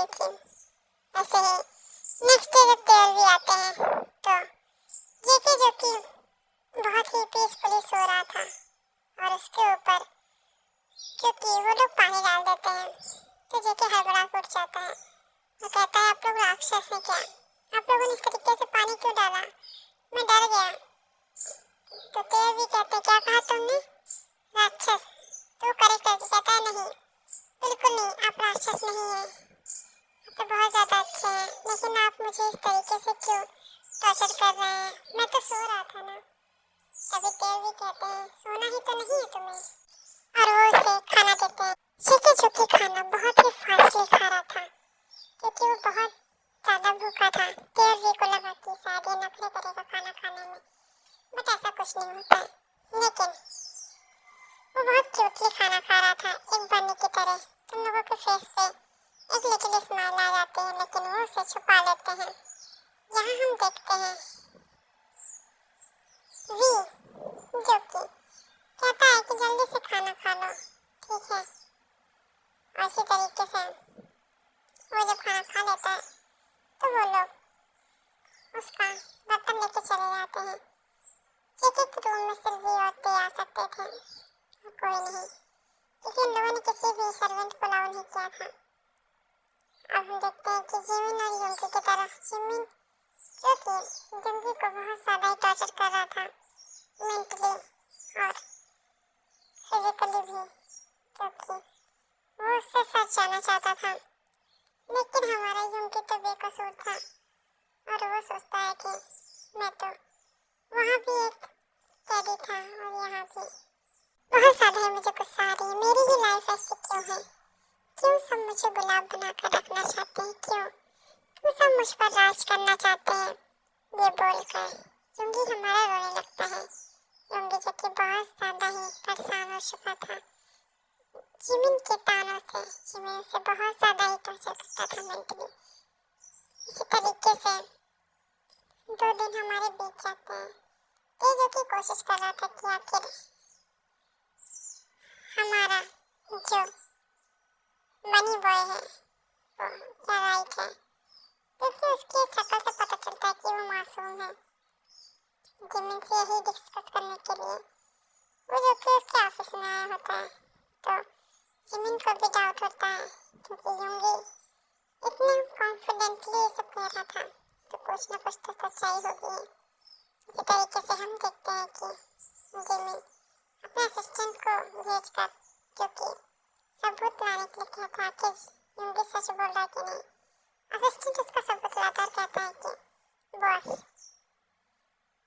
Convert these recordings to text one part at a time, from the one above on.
लेकिन ऐसे ही next day जब तेल भी आते हैं तो जेके जो कि बहुत ही पीसफुली सो रहा था और उसके ऊपर क्योंकि वो लोग पानी डाल देते हैं तो जेके हड़बड़ा के उठ जाता है। वो कहता है आप लोग राक्षस हैं क्या, आप लोगों ने इस तरीके से पानी क्यों डाला, मैं डर गया। तो तेल भी कहते क्या कहा तुमने, राक्षस। तो करेक्ट करके कहता है नहीं बिल्कुल नहीं, आप राक्षस नहीं हैं, आप तो बहुत ज़्यादा अच्छे हैं, लेकिन आप मुझे इस तरीके से क्यों टॉर्चर कर रहे हैं, मैं तो सो रहा था ना। तभी तेल भी कहते हैं सोना ही तो नहीं है तुम्हें, और वो उसे खाना देते हैं। जेके जो कि खाना बहुत ही फास्टली खा रहा था क्योंकि वो बहुत ज़्यादा भूखा था। तेल को लगा कि शायद ये नखरे करेगा खाना खाने में, बट ऐसा कुछ नहीं होता है। लेकिन वो बहुत क्यूटली खाना खा रहा था एक बन्नी की तरह। तुम लोगों के फेस पे एक लिटिल स्माइल आ जाती है, लेकिन वो उसे छुपा लेते हैं। यहाँ हम देखते हैं वी जो कि कहता है कि जल्दी से खाना खा लो, ठीक है। और इसी तरीके से वो जब खाना खा लेता है तो वो लोग उसका बर्तन लेके चले जाते हैं। जेके के रूम में सिर्फ वी और ते आ सकते थे और कोई नहीं, क्योंकि इन लोगों ने किसी भी सर्वेंट को अलाउ नहीं किया था। अब हम देखते हैं कि जिमिन और युंगी की तरफ, जिमिन जो कि युंगी को बहुत ज़्यादा ही टॉर्चर कर रहा था मेंटली और फिजिकली भी, क्योंकि वो उससे सच जानना चाहता था। लेकिन हमारा युंगी तो बेकसूर था और वो सोचता है कि मैं तो वहाँ भी एक कैदी था और यहाँ भी। बहुत ज़्यादा ही मुझे गुस्सा आ रही है, मेरी ही लाइफ ऐसी क्यों है, क्यों सब मुझे गुलाम बना कर रखना चाहते हैं, क्यों सब मुझ पर राज करना चाहते हैं। ये बोलकर युंगी हमारा रोने लगता है। युंगी जो कि बहुत ज़्यादा ही परेशान हो चुका था जिमिन के तानों से, जिमिन उसे बहुत ज़्यादा ही टॉर्चर करता था मेंटली। इसी तरीके से 2 दिन हमारे बीत जाते हैं। ये जो कि कोशिश कर रहा था कि आखिर हमारा जो मनी बॉय है वो क्या राइट है, क्योंकि उसकी शक्ल से पता चलता है कि वो मासूम है। जिमिन से यही डिस्कस करने के लिए वो जो कि उसके ऑफिस में आया होता है, तो जिमिन को भी डाउट होता है क्योंकि युंगी इतने कॉन्फिडेंटली सब कह रहा था, तो कुछ ना कुछ तो सच्चाई होगी। इसी तरीके से हम देखते हैं कि जिमिन अपने असिस्टेंट को भेजकर, क्योंकि सबूत लाने के लिए कहता है कि युंगी सच बोल रहा है कि नहीं। असिस्टेंट उसका सबूत लाता और कहता है कि बॉस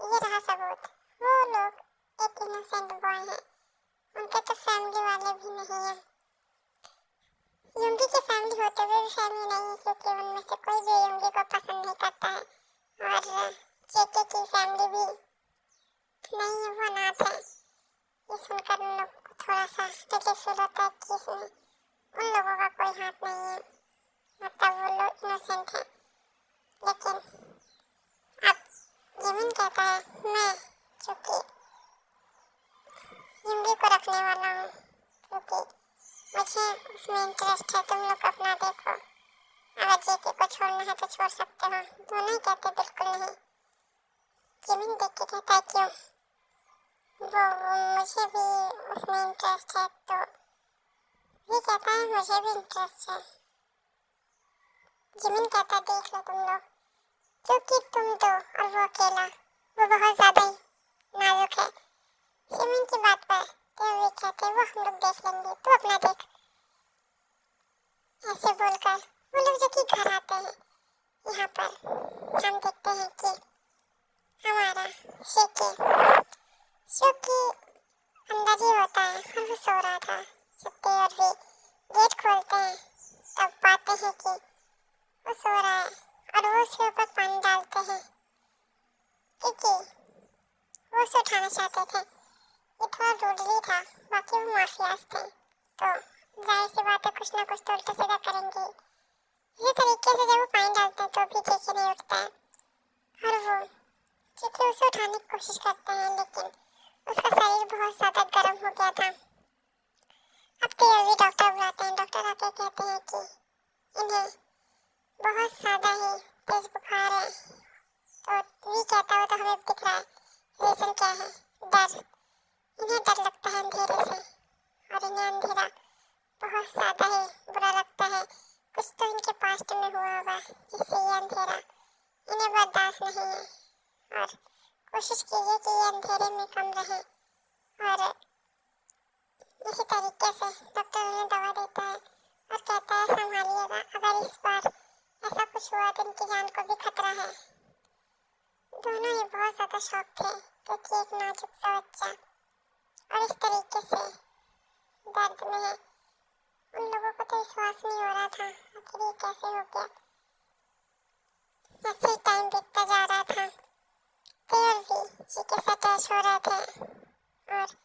ये रहा सबूत, वो लोग एक इनोसेंट बॉय है, उनके तो फैमिली वाले भी नहीं है। युंगी की फैमिली होते हुए भी फैमिली नहीं है, क्योंकि उनमें से कोई भी युंगी को पसंद नहीं करता है, और जेके की फैमिली भी नहीं है, वो अनाथ है। ये सुनकर उन लोगों को थोड़ा सा रिलीफ फील होता है कि इसमें उन लोगों का कोई हाथ नहीं है, मतलब वो लोग इनोसेंट है। लेकिन अब जिमिन कहता है मैं चूंकि युंगी को रखने वाला हूँ, क्योंकि मुझे उसमें इंटरेस्ट है, तुम लोग अपना देखो, अगर जेके को छोड़ना है तो छोड़ सकते हो। दोनों ही कहते बिल्कुल नहीं। जिमिन देख के कहता है क्यों, वो मुझे भी उसमें इंटरेस्ट है, तो ये कहता है मुझे भी इंटरेस्ट है। जिमिन कहता देख लो तुम लोग, क्योंकि तुम दो और वो अकेला, वो बहुत ज़्यादा ही नाजुक है। जिमिन की बात पर तो वे कहते वो हम लोग देख लेंगे, तू अपना देख। ऐसे बोलकर वो लोग जो कि घर आते हैं, यहाँ पर हम देखते हैं कि हमारा शेके जो कि अंदर ही होता है और वो सो रहा था। जब और वे गेट खोलते हैं तब पाते हैं कि वो सो रहा है और वो उसके ऊपर पानी डालते हैं क्योंकि वो उसे उठाना चाहते थे। ये थोड़ा रूडली था, बाकी वो माफियाज थे, तो जाहिर सी बात है कुछ ना कुछ तो उल्टा सीधा करेंगे। इसी तरीके से जब वो पानी डालते हैं तो भी जेके नहीं उठता है और वो क्योंकि उसे उठाने की कोशिश करते हैं, लेकिन उसका शरीर बहुत ज़्यादा गर्म हो गया था। अब तो भी डॉक्टर बुलाते हैं, डॉक्टर आके कहते हैं कि इन्हें बहुत ज़्यादा ही तेज बुखार है। तो भी कहता हो तो हमें दिख रहा है। रीज़न क्या है? डर। इन्हें डर लगता है अंधेरे से, और इन्हें अंधेरा बहुत ज़्यादा ही बुरा लगता है। कुछ तो इनके पास्ट में हुआ होगा जिससे ये अंधेरा इन्हें बर्दाश्त नहीं है। और कोशिश कीजिए कि ये अंधेरे में कम रहे। और इसी तरीके से डॉक्टर उन्हें दवा देता है और कहता है संभालिएगा, अगर इस बार ऐसा कुछ हुआ तो इनकी जान को भी खतरा है। दोनों ही बहुत ज़्यादा शॉक थे क्योंकि एक नाजुक सा बच्चा और इस तरीके से दर्द में है। उन लोगों को तो विश्वास नहीं हो रहा था आखिर ये कैसे हो गया। ऐसे ही टाइम बीतता जा रहा था। तेल भी जी के साथ अटैच हो रहे थे और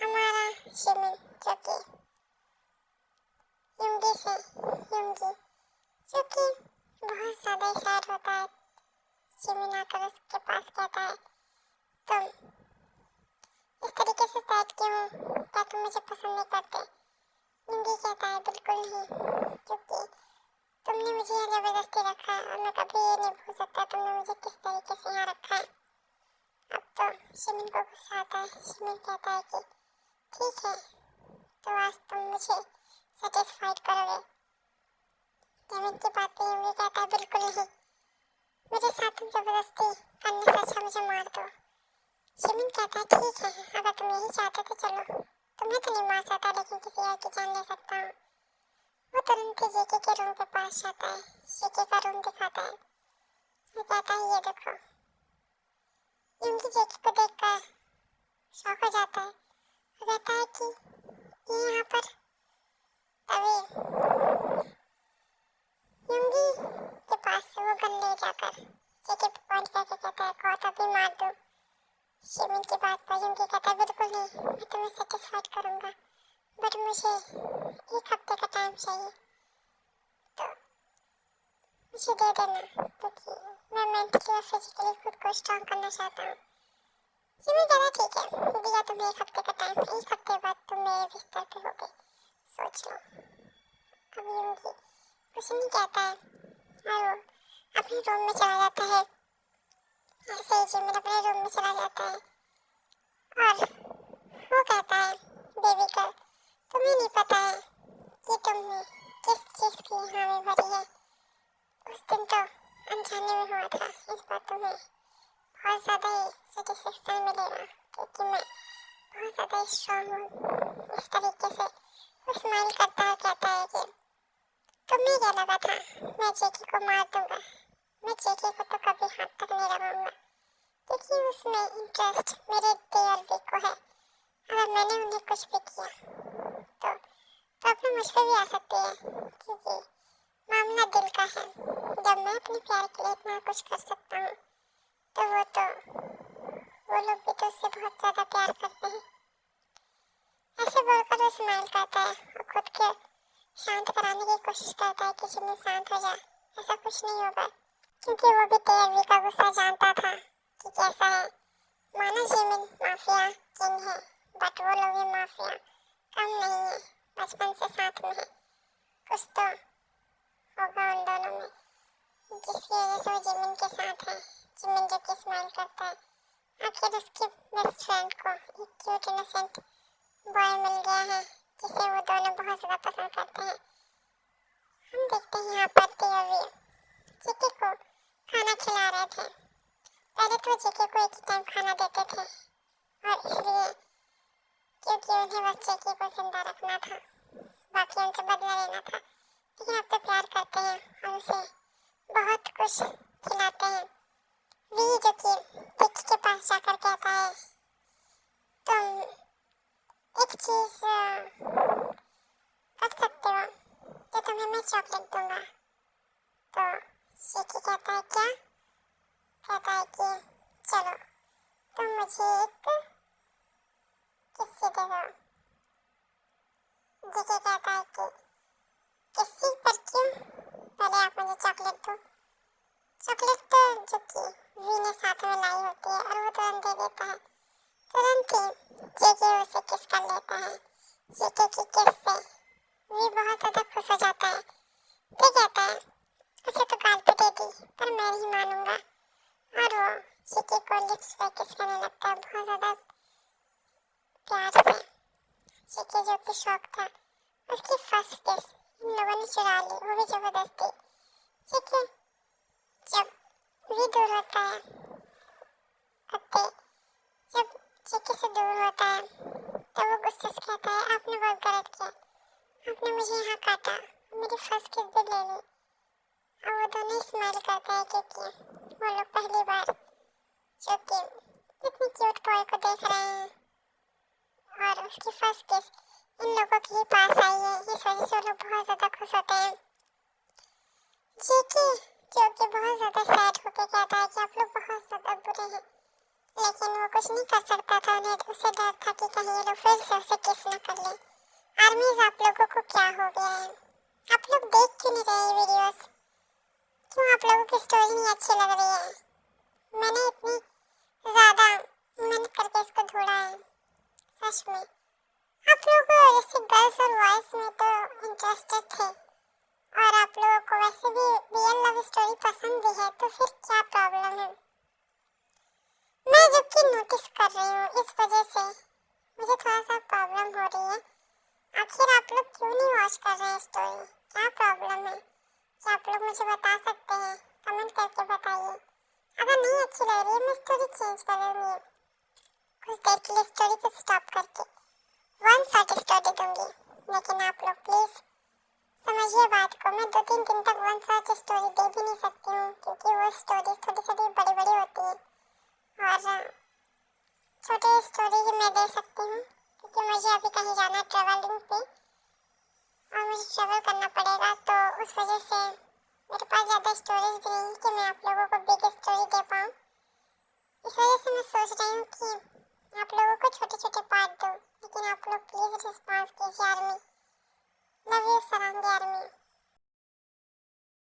हमारा शिमिन जो कि युंगी जो कि बहुत ज़्यादा सैड होता है, शिमिन आकर उसके पास कहता है तुम इस तरीके से सैड क्यों हो? क्या तुम मुझे पसंद नहीं करते? युंगी कहता है बिल्कुल नहीं, क्योंकि तुमने मुझे यहाँ ज़बरदस्ती रखा है और मैं कभी ये नहीं भूल सकता तुमने मुझे किस तरीके से यहाँ रखा है। अब तो शिमिन को गुस्सा आता है। शिमिन कहता है कि ठीक है, तो आज तुम मुझे सेटिस्फाइड करोगे? जमीन की बात पे युंगी कहता है बिल्कुल नहीं, मेरे साथ तुम जबरदस्ती करने से अच्छा मुझे मार दो। शिमिन कहता है ठीक है, अगर तुम यही चाहते तो चलो, तुम्हें तो नहीं मार सकता लेकिन किसी और की जान ले सकता हूँ। वो तुरंत ही जेके के रूम के पास जाता है, जेके का रूम दिखाता है। वो कहता है ये देखो। युंगी जेके को देखकर शॉक हो जाता है और कहता है कि ये यहाँ पर तभी युंगी के पास से वो गन ले जाकर जेके पे पॉइंट करके कहता है कहो तभी मार दो। शिमिन की बात पर युंगी कहता है बिल्कुल नहीं, मैं तुम्हें सेटिस्फाइड करूँगा, बट मुझे 1 हफ्ते का टाइम चाहिए, तो मुझे दे देना क्योंकि मैं मेंटली और फिजिकली खुद को स्ट्रॉन्ग करना चाहता हूँ। शिमिन कहता है ठीक है, दिया तुम्हें 1 हफ्ते का टाइम, 1 हफ्ते बाद तुम मेरे बिस्तर पे होगे, सोच लो। अब युंगी कुछ नहीं कहता है और वो अपने रूम में चला जाता है। ऐसे ही शिमिन अपने रूम में चला जाता है और वो कहता है बेबी गर्ल, तुम्हें नहीं पता है कि तुमने किस चीज़ की हामी भरी है। उस दिन तो अनजाने में हुआ था, इस बार तुम्हें बहुत ज़्यादा ही सेटिस्फेक्शन मिलेगा क्योंकि मैं बहुत ज़्यादा स्ट्रॉन्ग हूँ। इस तरीके से वो स्माइल करता है और कहता है कि तुम्हें क्या लगा था मैं जेके को मार दूंगा? मैं जेके को तो कभी हाथ तक नहीं लगाऊंगा क्योंकि उसमें इंटरेस्ट मेरे डीआरबी को है। अगर मैंने उन्हें कुछ भी किया तो प्रॉब्लम मुझ पर भी आ सकती है क्योंकि मामला दिल का है। जब मैं अपने प्यार के लिए इतना कुछ कर सकता हूँ तो वो लोग भी तो उससे बहुत ज़्यादा प्यार करते हैं। ऐसे बोलकर वो स्माइल करता है और खुद के शांत कराने की कोशिश करता है कि शिमिन शांत हो जाए, ऐसा कुछ नहीं होगा, क्योंकि वो भी डीआरबी का गुस्सा जानता था कि कैसा है। माना शिमिन माफिया किंग है, बट वो लोग भी माफिया कम नहीं है, बचपन से साथ में है। कुछ तो होगा उन दोनों में जिसकी वजह से वो जिमिन के साथ है। जिमिन जो कि स्माइल करता है, आखिर उसकी बेस्ट फ्रेंड को एक क्यूट इनोसेंट बॉय मिल गया है जिसे वो दोनों बहुत ज़्यादा पसंद करते हैं। हम देखते हैं यहाँ पर डीआरबी जेके को खाना खिला रहे थे। पहले तो जेके को एक ही टाइम खाना देते थे और इसलिए क्योंकि उन्हें बस जेके को जिंदा रखना था, बाकी उनसे बदला लेना था। लेकिन अब तो प्यार करते हैं और उसे बहुत कुछ खिलाते हैं। वी जो कि जेके के पास जाकर कहता है तुम एक चीज़ कर सकते हो तो तुम्हें मैं चॉकलेट दूंगा। तो जेके कहता है क्या? कहता है कि चलो तुम मुझे एक किस्सी दे दो। जेके कहता है कि किस्सी पर क्यों? पहले आप मुझे चॉकलेट दो। चॉकलेट तो जो कि वी ने साथ में लाई होती है और वो तुरंत दे देता है। तुरंत ही जेके उसे किस कर लेता है। जेके की किस से वी बहुत ज़्यादा खुश हो जाता है। वो कहता है अच्छा उस पर किस करने लगता है बहुत ज़्यादा प्यार से। चिकी जो कि शौक था उसकी फर्स्ट किस इन लोगों ने चुरा ली, वो भी जबरदस्ती। चिकी जब भी दूर होता है कत्ते, जब चिकी से दूर होता है तो वो गुस्से से कहता है आपने बहुत गलत किया, आपने मुझे यहाँ काटा, मेरी फर्स्ट किस भी ले ली। और वो दोनों स्माइल करते हैं क्योंकि वो लोग पहली बार जो कि इतनी क्यूट बॉय को देख रहे हैं और उसकी फर्स्ट किस इन लोगों के ही पास आई है, इस वजह से वो लोग बहुत ज़्यादा खुश होते हैं। चिकी जो कि बहुत ज़्यादा सैड होकर कहता है कि आप लोग बहुत ज़्यादा बुरे हैं, लेकिन वो कुछ नहीं कर सकता था, उन्हें उसे डर था कि कहीं ये लोग फिर से उसे किस न कर ले। आर्मीज आप लोगों को क्या हो गया है, आप लोग देख क्यों नहीं रहे वीडियोस, क्यों आप लोगों की स्टोरी नहीं अच्छी लग रही है। मैंने इतनी ज़्यादा मेहनत करके इसको ढूंढा है, सच में आप लोग जैसे गर्ल्स और बॉयज में तो इंटरेस्टेड थे और आप लोगों को वैसे भी रियल लव स्टोरी पसंद भी है, तो फिर क्या प्रॉब्लम है। मैं जबकि नोटिस कर रही हूँ, इस वजह से मुझे थोड़ा सा प्रॉब्लम हो रही है। आखिर आप लोग क्यों नहीं वॉच कर रहे हैं स्टोरी, क्या प्रॉब्लम है, क्या आप लोग मुझे बता सकते हैं, कमेंट करके बताइए। अगर नहीं अच्छी लग रही है मैं स्टोरी चेंज कर दूँगी, कुछ देर के लिए स्टोरी को स्टॉप करके वन शॉट स्टोरी दूँगी। लेकिन आप लोग प्लीज़ समझिए बात को, मैं 2-3 दिन तक वन शॉट स्टोरी दे भी नहीं सकती हूँ क्योंकि वो स्टोरी थोड़ी बड़ी बड़ी होती है और छोटी स्टोरी मैं दे सकती हूँ क्योंकि मुझे अभी कहीं जाना है ट्रैवलिंग पे और मुझे ट्रैवल करना पड़ेगा, तो उस वजह से मेरे पास ज़्यादा स्टोरीज भी नहीं कि मैं आप लोगों को बिग स्टोरी दे पाऊँ। इस वजह से मैं सोच रही हूँ कि आप लोगों को छोटे छोटे पार्ट दूँ, लेकिन आप लोग प्लीज़ रिस्पॉन्स कीजिए army. Love you sarangi army.